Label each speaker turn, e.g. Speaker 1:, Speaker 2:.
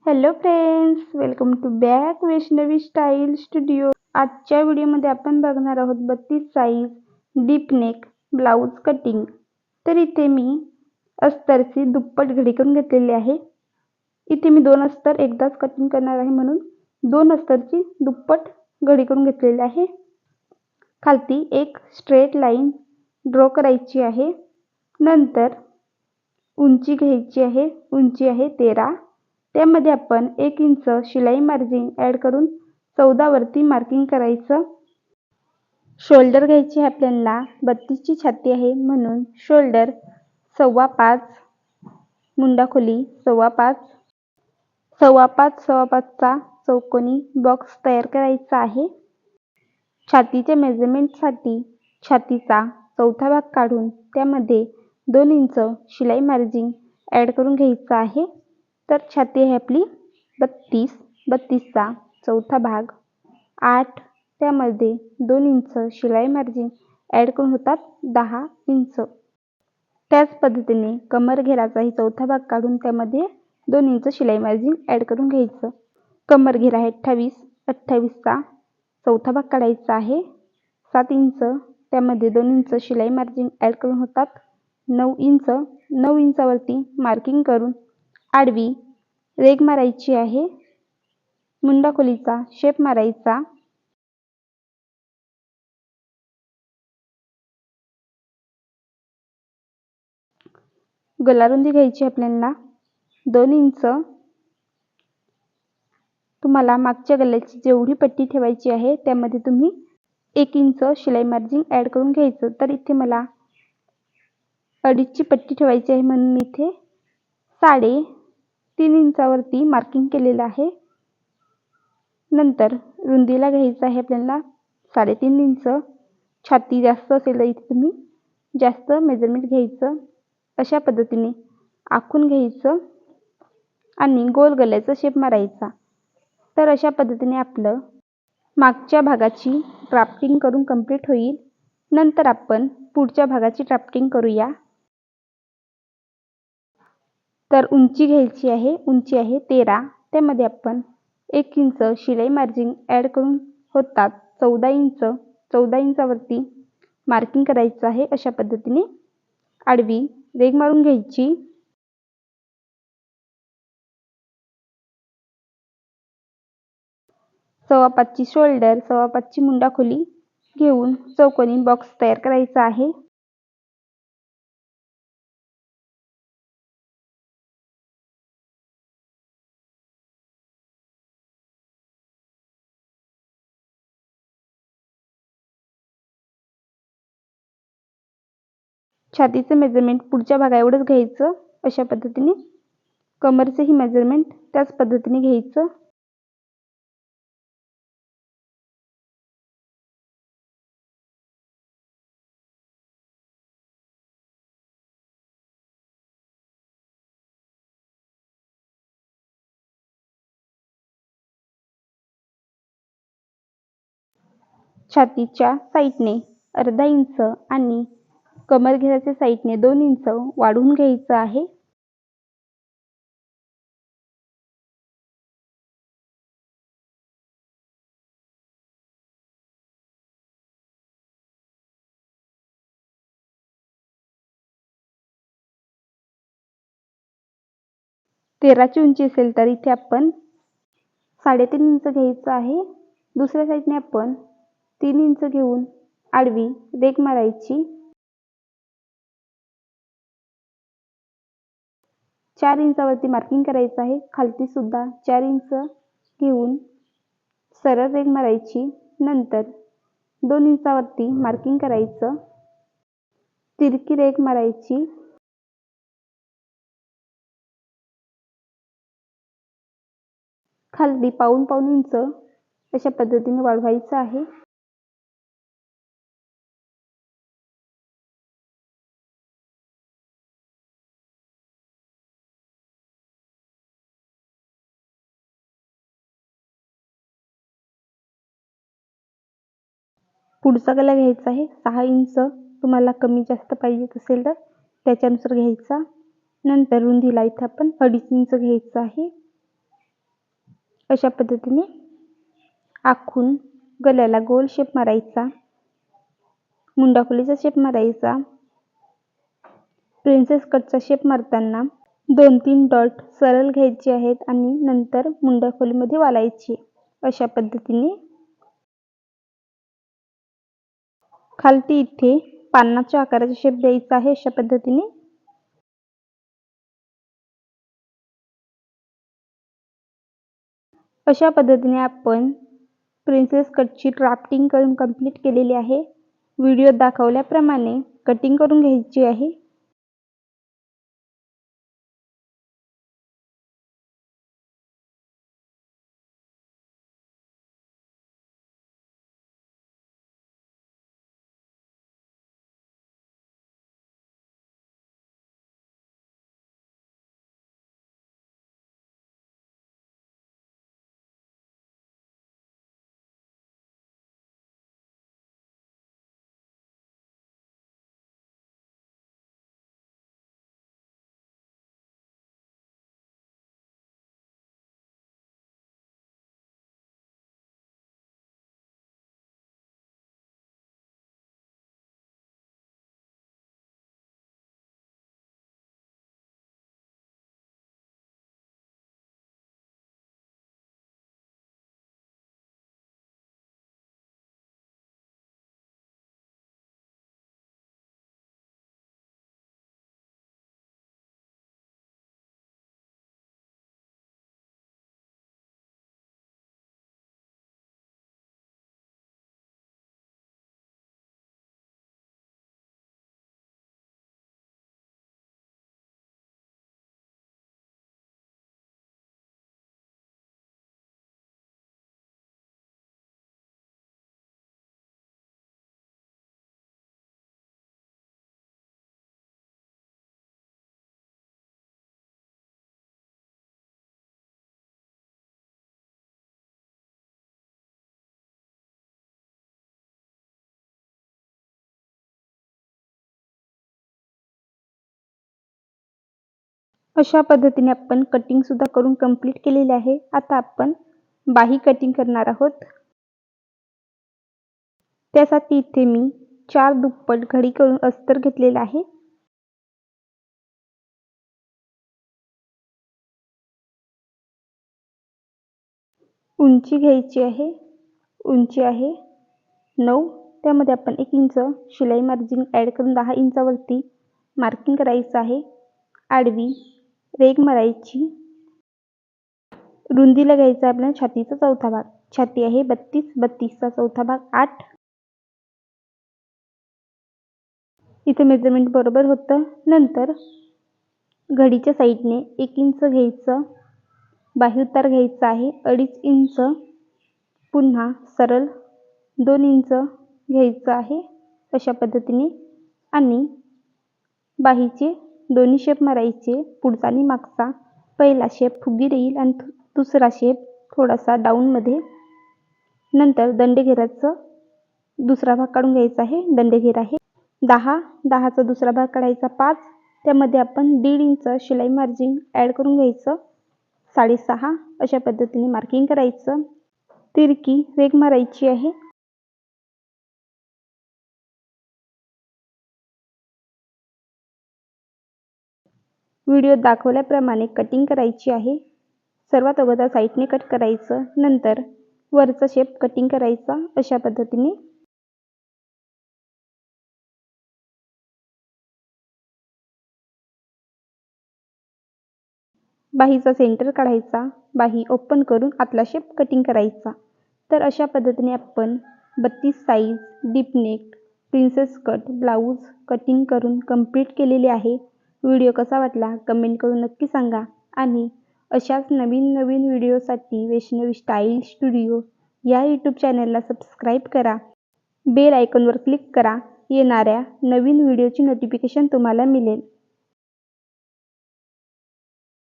Speaker 1: Hello friends, welcome to back Vaishnavi style studio. आजच्या व्हिडिओमध्ये आपण बघणार आहोत 32 size deep neck blouse cutting. तर इथे मी अस्तरची दुप्पट घडी करून घेतलेली आहे. इथे मी 2 अस्तर एकदाच कटिंग करणार आहे, म्हणून 2 अस्तरची दुप्पट घडी करून घेतलेली आहे. खालती एक स्ट्रेट लाईन ड्रॉ करायची आहे. नंतर उंची घ्यायची आहे. उंची आहे 13. त्यामध्ये आपण 1 इंच शिलाई मार्जिन ॲड करून 14 वरती मार्किंग करायचं. शोल्डर घ्यायची आहे आपल्याला. 32 ची छाती आहे, म्हणून शोल्डर 5.25, मुंडा खोली 5.25, 5.25 चा चौकोनी बॉक्स तयार करायचा आहे. छातीच्या मेजरमेंटसाठी छातीचा चौथा भाग काढून त्यामध्ये 2 इंच शिलाई मार्जिन ॲड करून घ्यायचा आहे. तर छाती आहे आपली 32. 32 चा चौथा भाग 8, त्यामध्ये 2 इंच शिलाई मार्जिन ॲड करून होतात 10 इंच. त्याच पद्धतीने कमर घेराचाही चौथा भाग काढून त्यामध्ये 2 इंच शिलाई मार्जिन ॲड करून घ्यायचं. कमर घेरा आहे 28. 28 चा चौथा भाग काढायचा आहे 7 इंच, त्यामध्ये 2 इंच शिलाई मार्जिन ॲड करून होतात 9 इंच. 9 इंचावरती मार्किंग करून आडवी रेघ मारायची आहे. मुंडा खोलीचा शेप मारायचा. गलारुंदी घ्यायची आपल्याला 2 इंच. तुम्हाला मागच्या गल्याची जेवढी पट्टी ठेवायची आहे त्यामध्ये तुम्ही 1 इंच शिलाई मार्जिन ॲड करून घ्यायचं. तर इथे मला 2.5 ची पट्टी ठेवायची आहे, म्हणून मी इथे 3.5 इंचावरती मार्किंग केलेलं आहे. नंतर रुंदीला घ्यायचं आहे आपल्याला 3.5 इंच. छाती जास्त असेल तर इथे तुम्ही जास्त मेजरमेंट घ्यायचं. अशा पद्धतीने आखून घ्यायचं आणि गोल गल्याचा शेप मारायचा. तर अशा पद्धतीने आपलं मागच्या भागाची ड्राफ्टिंग करून कंप्लीट होईल. नंतर आपण पुढच्या भागाची ड्राफ्टिंग करूया. तर उंची घ्यायची आहे. उंची आहे 13. त्यामध्ये आपण 1 इंच शिलाई मार्जिन ॲड करून होतात 14 इंच. 14 इंचावरती मार्किंग करायचं आहे. अशा पद्धतीने आडवी रेघ मारून घ्यायची. सव्वा 5 ची शोल्डर, 5.25 ची मुंडा खोली घेऊन चौकोनी बॉक्स तयार करायचा आहे. छातीचं मेजरमेंट पुढच्या भागा एवढंच घ्यायचं. अशा पद्धतीने कमरचंही मेजरमेंट त्याच पद्धतीने घ्यायचं. छातीच्या साईडने अर्धा इंच आणि कमर घेराच्या साईडने 2 इंच वाढवून घ्यायचं आहे. तेराची उंची असेल तर इथे आपण 3.5 इंच घ्यायचं आहे. दुसऱ्या साईडने आपण 3 इंच घेऊन आडवी रेघ मारायची. 4 इंचावरती मार्किंग करायचं आहे. खालती सुद्धा 4 इंच घेऊन सरळ रेघ मारायची. नंतर 2 इंचावरती मार्किंग करायचं. तिरकी रेघ मारायची. खाली पाऊण इंच अशा पद्धतीने वाढवायचं आहे. पुढचा गला घ्यायचा आहे 6 इंच. तुम्हाला कमी जास्त पाहिजे असेल तर त्याच्यानुसार घ्यायचा. नंतर रुंदीला इथे आपण 2.5 इंच घ्यायचं आहे. अशा पद्धतीने आखून गळ्याला गोल शेप मारायचा, मुंडाखोलीचा शेप मारायचा. प्रिन्सेस कटचा शेप मारताना 2-3 डॉट सरळ घ्यायचे आहेत आणि नंतर मुंडाखोलीमध्ये वालायचे. अशा पद्धतीने खालती इथे पानाच्या आकाराचा शेप द्यायचा आहे. अशा पद्धतीने आपण प्रिन्सेस कटची ड्राफ्टिंग करून कंप्लीट केलेली आहे. व्हिडिओ दाखवल्याप्रमाणे कटिंग करून घ्यायची आहे. अशा पद्धतीने आपण कटिंग सुद्धा करून कंप्लीट केलेले आहे. आता आपण बाही कटिंग करणार आहोत. त्यासाठी इथे मी 4 दुप्पट घडी करून अस्तर घेतलेला आहे. उंची घ्यायची आहे. उंची आहे 9. त्यामध्ये आपण 1 इंच शिलाई मार्जिन ॲड करून 10 इंचावरती मार्किंग करायचं आहे. आडवी रेघ मारायची. रुंदीला घ्यायचा आपल्याला छातीचा चौथा भाग. छाती आहे 32, 32चा चौथा भाग 8. इथे मेजरमेंट बरोबर होतं. नंतर घडीच्या साईडने 1 इंच घ्यायचं. बाही उतार घ्यायचा आहे 2.5 इंच. पुन्हा सरळ 2 इंच घ्यायचं आहे अशा पद्धतीने आणि बाहीचे दोन्ही शेप मारायचे. पुढचा आणि मागचा. पहिला शेप फुगी येईल आणि दुसरा शेप थोडासा डाऊनमध्ये. नंतर दंडगेराचं दुसरा भाग काढून घ्यायचा आहे. दंडगेर आहे 10. 10चा दुसरा भाग काढायचा 5. त्यामध्ये आपण 1.5 इंच शिलाई मार्जिन ॲड करून घ्यायचं. 6.5 अशा पद्धतीने मार्किंग करायचं. तिरकी रेघ मारायची आहे. व्हिडिओ दाखवल्याप्रमाणे कटिंग करायची आहे. सर्वात अगोदर साईडने कट करायचं. नंतर वरचा शेप कटिंग करायचा अशा पद्धतीने. बाहीचा सेंटर काढायचा. बाही ओपन करून आतला शेप कटिंग करायचा. तर अशा पद्धतीने आपण 32 size deep neck princess cut blouse cutting करून कंप्लीट केलेली आहे. व्हिडिओ कसा वाटला कमेंट करून नक्की सांगा आणि अशाच नवीन व्हिडिओसाठी वैष्णवी स्टाईल स्टुडिओ या यूट्यूब चॅनलला सबस्क्राईब करा. बेल आयकॉनवर क्लिक करा. येणाऱ्या नवीन व्हिडिओची नोटिफिकेशन तुम्हाला मिळेल.